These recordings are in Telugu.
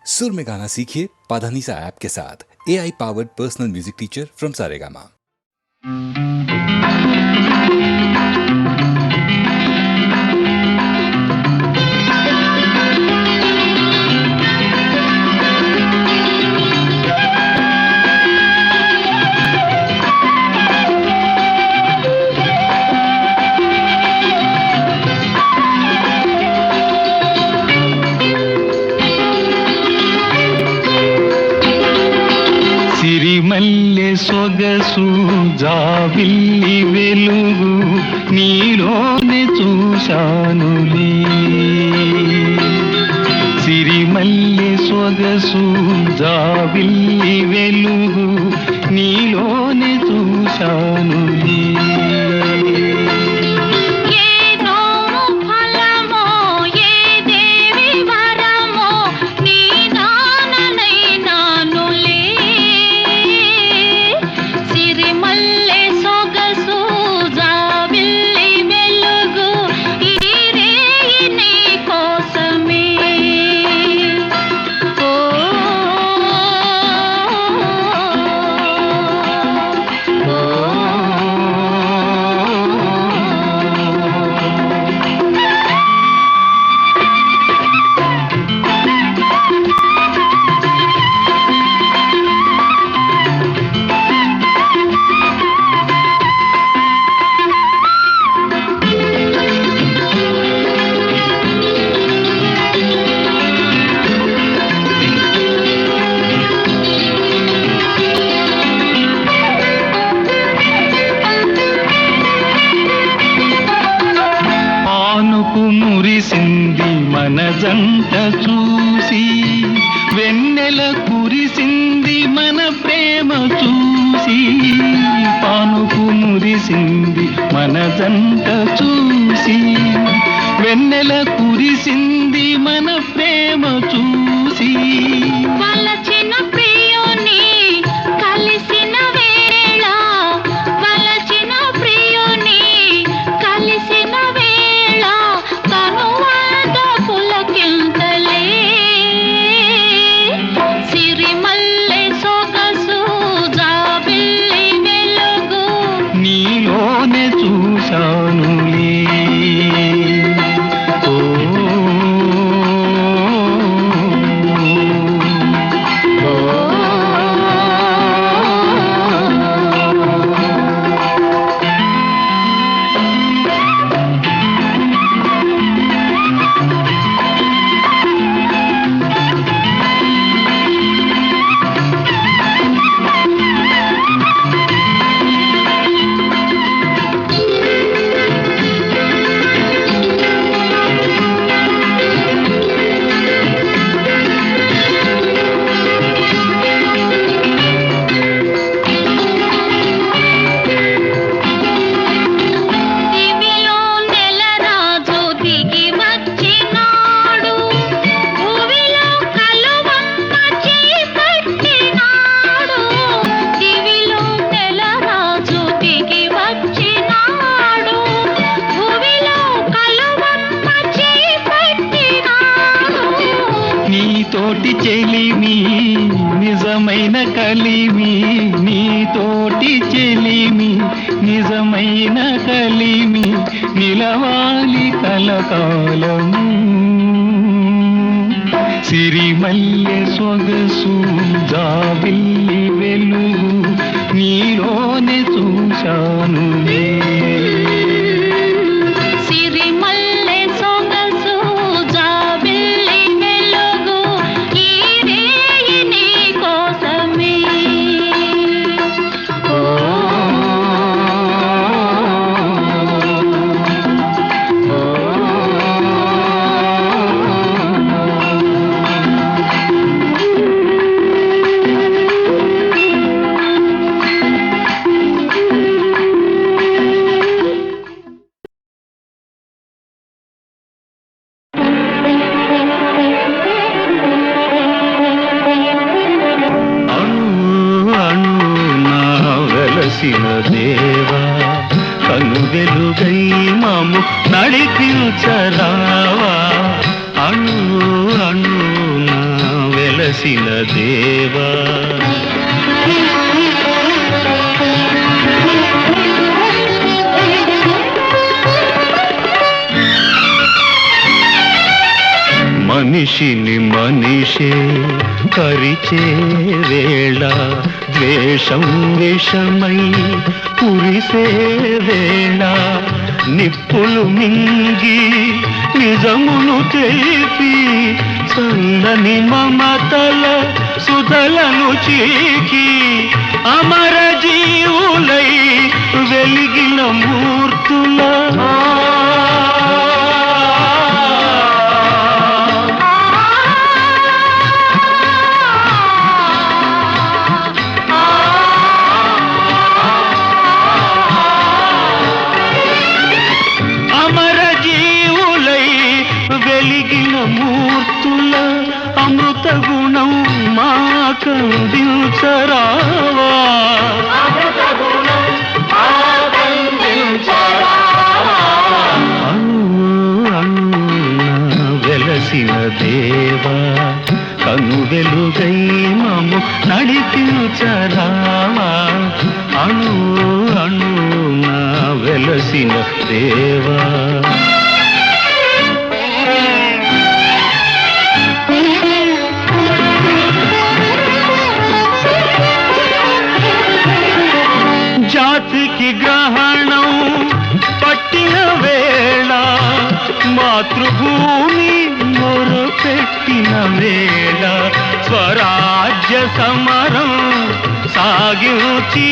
सुर में गाना सीखिए पाधानीसा ऐप के साथ। AI powered personal music teacher from Saregama. సిరిమల్లె సొగసు జాబిల్లి వెలుగు నీలోనే చూశానులే. సిరిమల్లె సొగసు జాబిల్లి వెలుగు నీలోనే చూశానులే. మురిసింది మన జంట చూసి, వెన్నెల కురిసింది మన ప్రేమ చూసి. పానుకు మురిసింది మన జంట చూసి, వెన్నెల కురిసింది మన ప్రేమ చూసి. వలచిన ప్రియుని కలిసిన వేళ, వలచిన ప్రియుని కలిసిన వేళ తనువాద పులకింతలే. సిరిమల్లె సొగసు జాబిల్లి వెలుగు నీలోనే చూశానులే. నీతోటి చెలిమి నిజమైన కలిమి, నీతోటి చెలిమి నిజమైన కలిమి, నిలవాలి కలకాలము. సిరిమల్లె సొగసు జాబిల్లి వెలుగు నీలోనే చూశానులే. సిరిమల్లె సొగసు జాబిల్లి వెలుగు ఈ రేయి నీ కోసమే. వెలసిన దేవా కను వెలుగై మాము నడిపించరావా. అణు అణు నా వెల వెలసిన దేవా మనిషిని మనిషే కరిచే వేళ ద్వేషం విషమై కురిసే వేళ నిప్పులు మింగి నిజమును తెలిపి చల్లని మమతల సుధలను చీకి అమర జీవులై వెలిగిన మూర్తుల మూర్తుల అమృత గుణం మాకందించరావా వెలసిన దేవా కను వెలుగై మము నడిపించరావా అణు అణు వెలసిన దేవా జాతికి గ్రహణం పట్టిన వేళ మాతృభూమి మొరపెట్టిన వేళ స్వరాజ్య సమరం సాగించి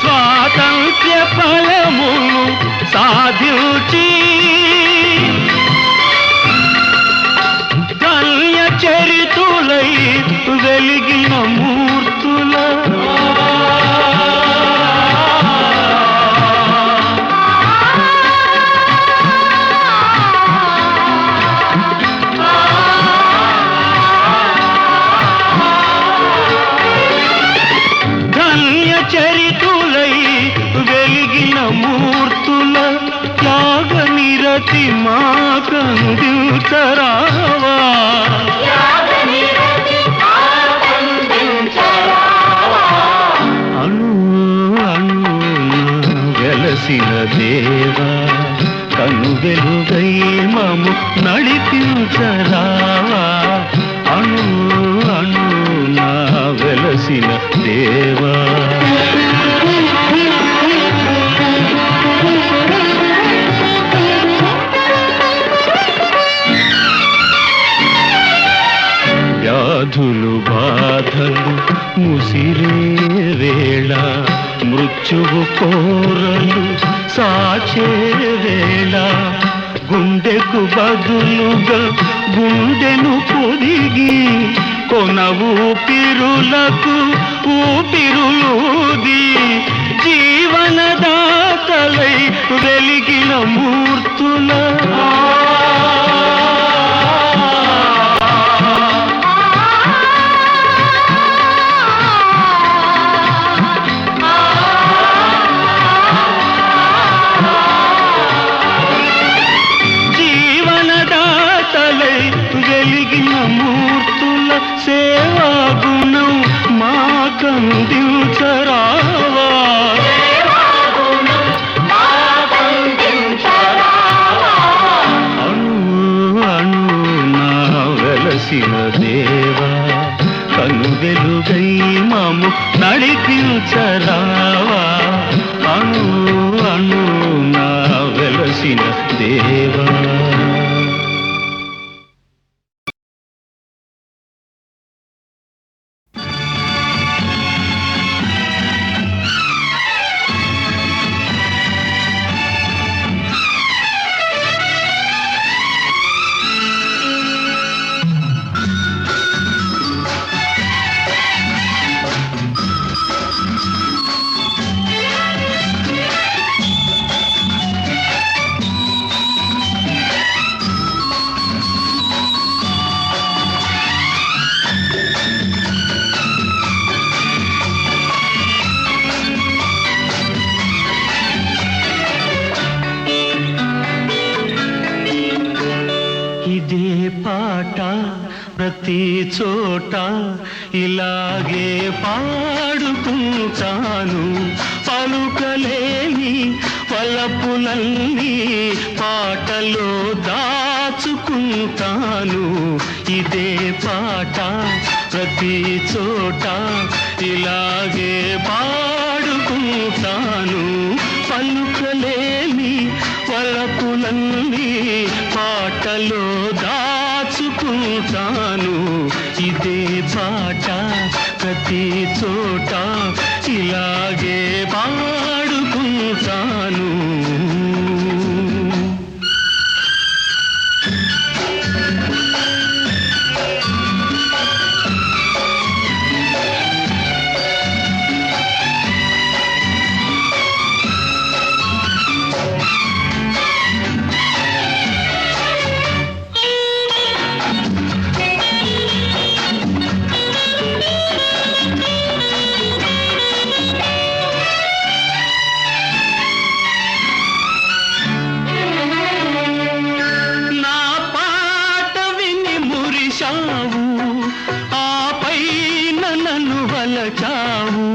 స్వాతంత్ర్య ఫలమును సాధించి కల్య చరితులై వెలిగిన మూర్తుల ధన్య చరితులై వెలిగిన మూర్తుల త్యాగ నిరతి మాకందించరావా వెలసిన దేవా కను వెలుగై మము నడిపించరావా అణు అణు వెలసిన దేవా వ్యాధులు బాధలు ముసిరే వేళ మృత్యువు కోరలు సాచే వేళ గుండెకు బదులుగా గుండెను పొదిగి కొన ఊపిరులకు ఊపిరులూది జీవనదాతలై వెలిగిన మూర్తుల వెలిగిన మూర్తుల సేవా గుణం మాకందించరావా అణు అణు వెలసిన దేవా కను వెలుగై మము నడిపించరావా అణు అణు వెలసిన దేవా పాట ప్రతి చోట ఇలాగే పాడుకుంటాను. పలుకలేని పలపులన్నీ పాటలో దాచుకుంటాను. ఇదే పాట ప్రతి చోట ఇలాగే పాడుకుంటాను. పలుకలేని పలపులన్నీ పాటలో దాచుకుంటాను. ఇదే పాట ప్రతి చోట ఇలాగే పాడుకుంటాను. ఆపై నన్ను వలచావు.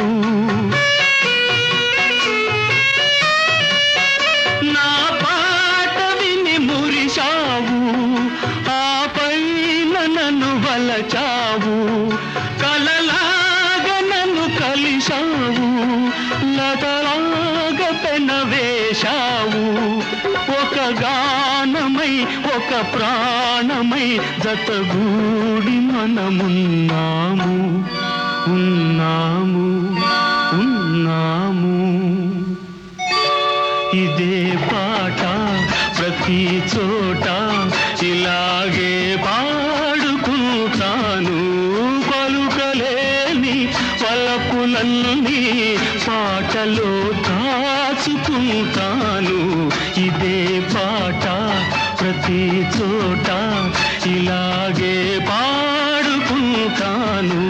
నా పాట విని మురిశావు, ఆపై నన్ను వలచావు. కలలాగా నన్ను కలిశావు, లతలాగా పెనవేశావు. ఒక గానమై ఒక ప్రాణమై జతగూడి మనమున్నాము, ఉన్నాము, ఉన్నాము. ఇదే పాట ప్రతి చోట ఇలాగే పాడుకుంటాను. పలుకలేని పలపులన్నీ పాటలో దాచుకుంటాను. ఇదే పాట ప్రతి చోట ఇలాగే పాడుకుంటాను.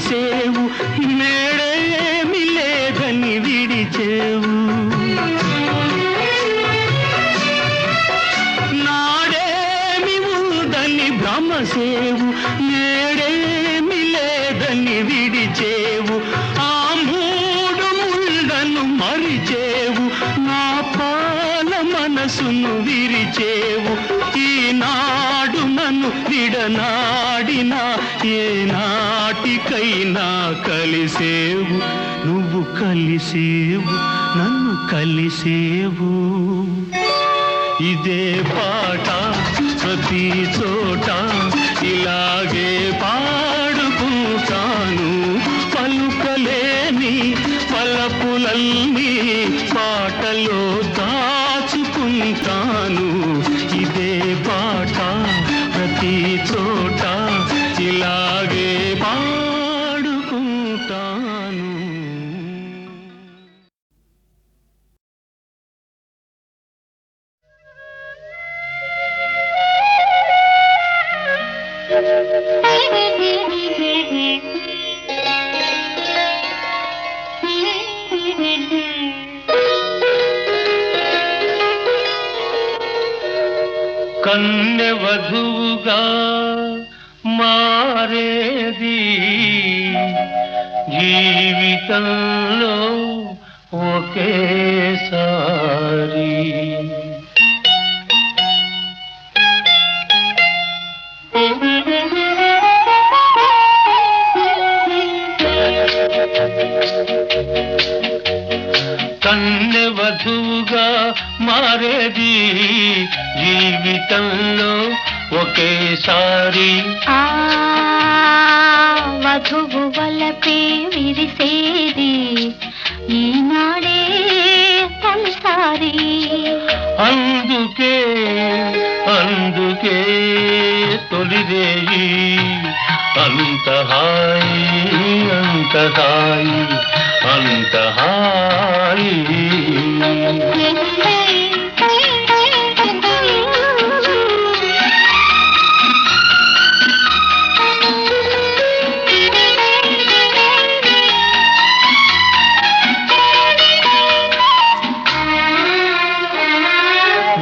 సేవు నేడేమి లేదని విడిచేవు. నాడేమి ఉందని భ్రమసేవు, నేడేమి లేదని విడిచేవు. ఆ మూడు ముళ్ళను మరిచేవు, నా పాల మనసును విరిచేవు. ఈనాడు నన్ను విడనాడినా ఏనాటికైనా కలిసేవు. నువ్వు కలిసేవు, నన్ను కలిసేవు. ఇదే పాట ప్రతి చోట ఇలాగే పాడుకుంటాను. పలుకలేని పలపులన్నీ పాటలో దాచుకుంటాను. ఇదే పాట ప్రతి చోట ఇలాగే పాడుకుంటాను. కన్నె వధువుగా మారేది జీవితంలో ఒకేసారి. కన్నె వధువుగా మారేది జీవితంలో ఒకేసారి. వధువు వలపే విరిసేది ఈనాడే తొలిసారి. అందుకే అందుకే తొలిరేయి అంత హాయి అంత హాయి అంత హాయి.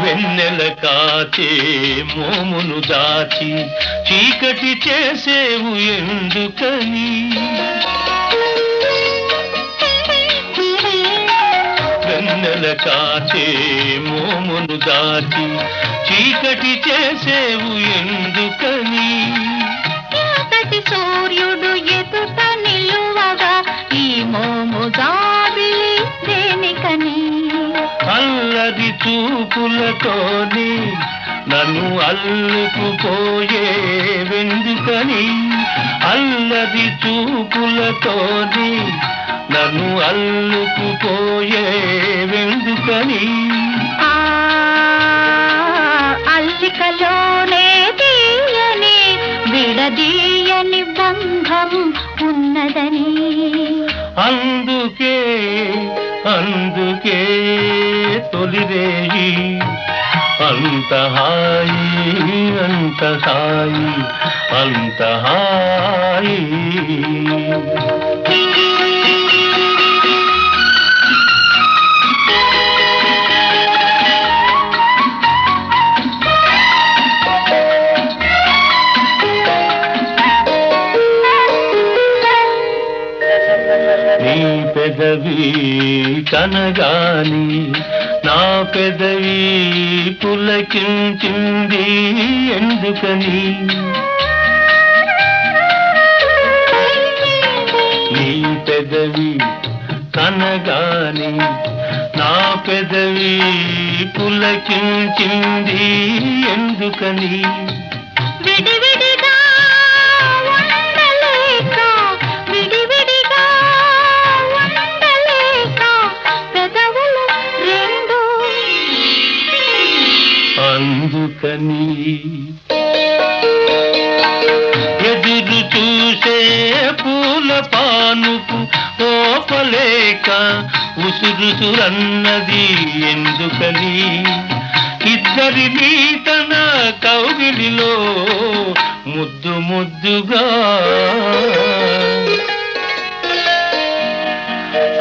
వెన్నెల కాచే మోమును దాచి చీకటి చేసేవు ఎందుకని. వెన్నెల కాచే మోమును దాచి చీకటి చేసేవు ఎందుకని. ఎంతటి సూర్యుడు ఎదుట నిలువగా ఈ మోము జాబిలి దేనికని. అల్లరి చూపులతోని నన్ను అల్లుకుపోయే వెందుకని. అల్లరి చూపులతోని నన్ను అల్లుకుపోయే వెందుకని. అల్లికలోనే తీయని విడదీయని బంధం ఉన్నదని. అందుకే అందుకే తొలిరేయి అంత హాయి అంత హాయి అంత హాయి. నీ పెదవి కనగాని నా పెదవి పులకించింది ఎందుకని. నీ పెదవి కనగాని నా పెదవి పులకించింది ఎందుకని. విడివిడిగా ఉండలేక విడివిడిగా ఉండలేక పెదవులు రెండు అందుకని. ఎదురు చూసే పూల పానుపు ఓపలేక ఉసురుసురన్నది ఎందుకని. ఇద్దరినీ తన కౌగిలిలో ముద్దు ముద్దుగా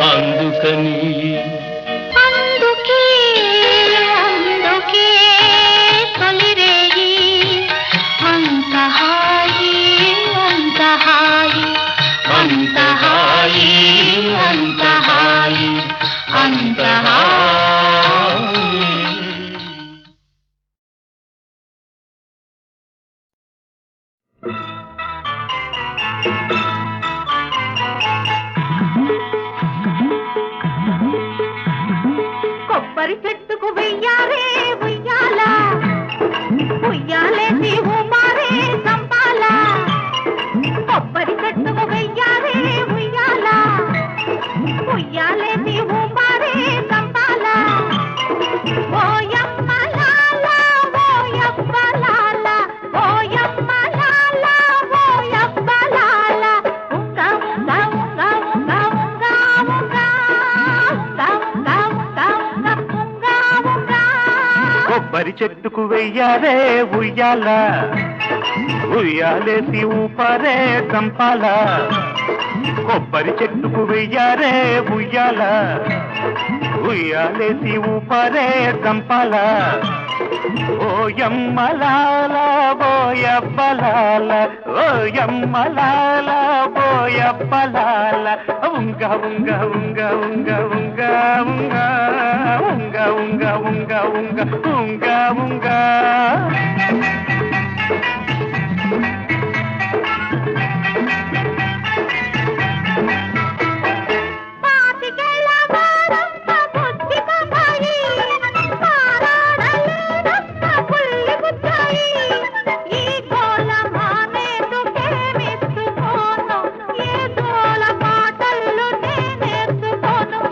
అందుకని. అందుకే అందుకే తొలిరేయి అంత హాయి అంత హాయి అంత హాయి అంత హాయి అంత హాయి. కొబ్బరి చెట్టుకు వెయ్యారే ఉయ్యాల ఉయ్యాలేసి ఊపారే సంపాల. కొబ్బరి చెట్టుకు వెయ్యారే ఉయ్యాల ఉయ్యాలేసి ఊపారే సంపాల. ఓయమ్మ లాల ఓయప్ప లాల ఓయమ్మ లాల ఓయప్ప లాల. ఉంగ ఉంగ ఉంగ ఉంగ ఉంగ ఉంగ ఉంగ ఉంగ ఉంగ ఉంగ. కొబ్బరి చెట్టుకు వెయ్యారే ఉయ్యాల ఉయ్యాలేసి ఊపారే చంపాల. కొబ్బరి చెట్టుకు వెయ్యారే ఉయ్యాల ఉయ్యాలేసి ఊపారే చంపాల. ఓయమ్మలాల బోయబ్బలాల ఓయమ్మలాల బోయబ్బలాల. ఉంగ ఉంగ ఉంగ ఉంగ ఉంగ ఉంగ ఉంగ ఉంగ ఉంగ ఉంగ ఉంగ ఉంగ.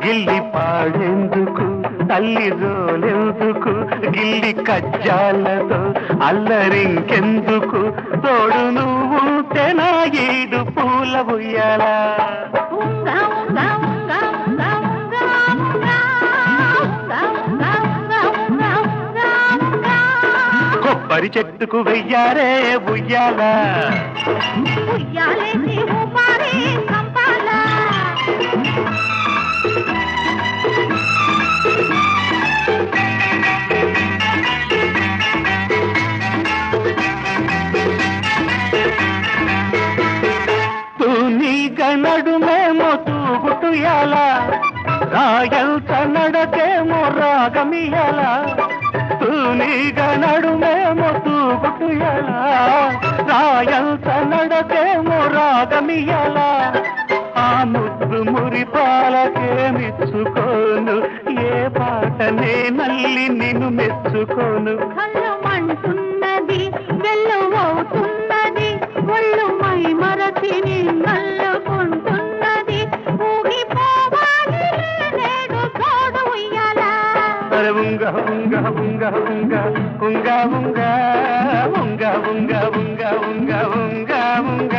గిల్లి పాడేందుకు తల్లి జోలెందుకు గిల్లి కజ్జాలతో అల్లరింకెందుకు తోడు నువ్వు తెనా ఈడు పూల ఉయ్యాల ఉంగా ఉంగా ఉంగా ఉంగా ఉంగా ఉంగా ఉంగా ఉంగా ఉంగా ఉంగా ఉంగా కొబ్బరి చెట్టుకు వెయ్యారే ఉయ్యాల ఉయ్యాలేసి ఊపారే కంపాల తూనీగ నడుమేమో తూగుటుయాల రాయంత నడకేమో రాగమియాల తూనీగ నడుమేమో తూగుటుయాల రాయంత నడకేమో రాగమియాల ఆ ముద్దు మురిపాలకే మెచ్చుకోను ఏ పాటనే నల్లి నిన్ను మెచ్చుకోను కళ్ళమంటున్నది వెల్లువవుతున్నది ఒళ్ళు మై మరచి నల్లుకుంటున్నది ఊగిపోవాలి నేడు తోడు ఉయ్యాల అరే ఉంగ ఉంగ ఉంగ ఉంగ ఉంగ ఉంగ ఉంగ ఉంగ ఉంగ ఉంగ ఉంగ ఉంగ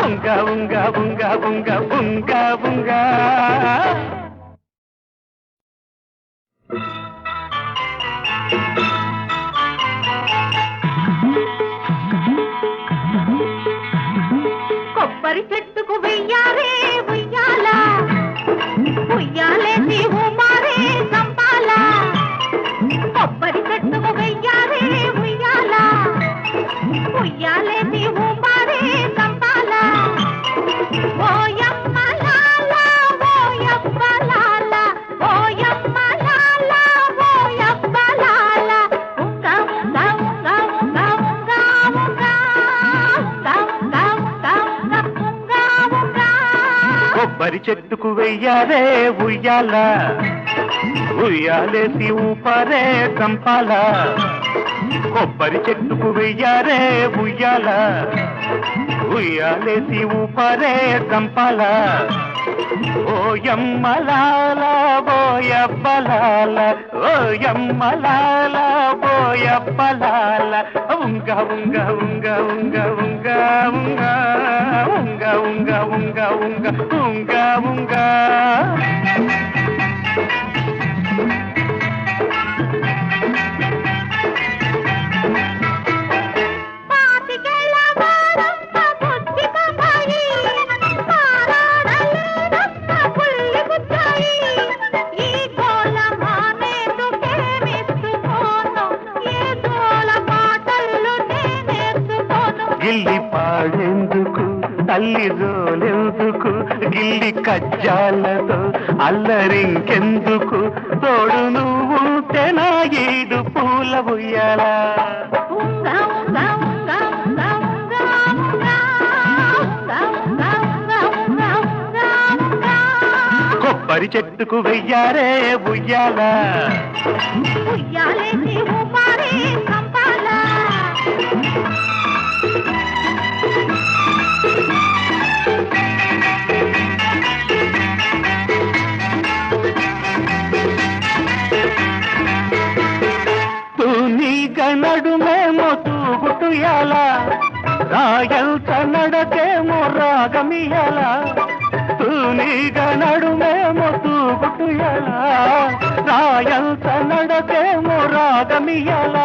ఉంగ ఉంగ ఉంగ ఉంగ ఉంగ కొబ్బరి చెట్టుకు వెయ్యారే ఉయ్యాల ఉయ్యాలేసి ఊపారే సంపాల కొబ్బరి చెట్టుకు వెయ్యారే ఉయ్యాల ఉయ్యాలేసి ఊపారే సంపాల ఓయమ్మ లాల ఓయప్ప లాల ఓయమ్మ లాల ఓయప్ప లాల ఉంగ ఉంగ ఉంగ ఉంగ ఉంగ ఉంగ ఉంగ ఉంగ ఉంగ ఉంగ కొబ్బరి చెట్టుకు వెయ్యారే ఉయ్యాల ఉయ్యాలేసి ఊపారే కంపాల కొబ్బరి చెట్టుకు వెయ్యారే ఉయ్యాల ఉయ్యాలేసి ఊపారే కంపాల ఓయమ్మలాల బోయబ్బలాల ఓయమ్మలాల బోయబ్బలాల ఉంగ ఉంగ ఉంగ ఉంగ ఉంగ ఉంగ ఉంగ ఉంగ ఉంగ ఉంగ ఉంగ ఉంగ పాతికేళ్ల వారమ్మ బుద్ధి బాబాయి పారాడలేదమ్మ పుల్లి బుచ్చాయి ఈ గోల మానేదుకేమిస్తుకోను ఏ గోల మాటలు నేనేసుకోను గిల్లి పాడేందుకు తల్లి జోలెందుకు గిల్లి కజ్జాలతో అల్లరింకెందుకు తోడు నువ్వు తెనా ఈడు పూల ఉయ్యాల ఉంగ ఉంగ ఉంగ ఉంగ ఉంగ ఉంగ ఉంగ ఉంగ ఉంగ ఉంగ ఉంగ కొబ్బరి చెట్టుకు వెయ్యారే ఉయ్యాల ఉయ్యాలేసి ఊపారే కంపాల తూనీగ నడుమేమో తూగుటుయాల రాయంత నడకేమో రాగమియాల తూనీగ నడుమేమో తూగుటుయాల రాయంత నడకేమో రాగమియాల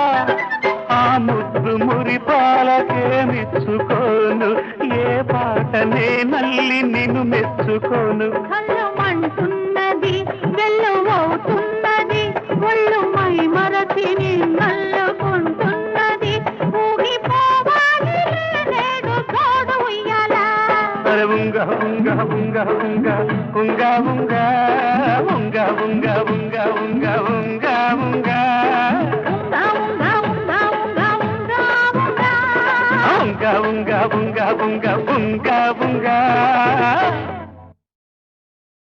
ఆ ముద్దు మురిపాలకే మెచ్చుకోను ఏ పాటనే నల్లి నిన్ను మెచ్చుకోను కళ్ళమంటున్నది వెల్లువవుతున్నది ఒళ్ళు మై మరచి నల్లుకుంటున్నది ఊగిపోవాలి నేడు తోడు ఉయ్యాల అరే ఉంగ ఉంగ ఉంగ ఉంగ ఉంగ ఉంగ ఉంగ ఉంగ ఉంగ ఉంగ ఉంగ ఉంగ ఉంగ ఉంగ ఉంగ ఉంగ ఉంగ ఉంగ ఉంగ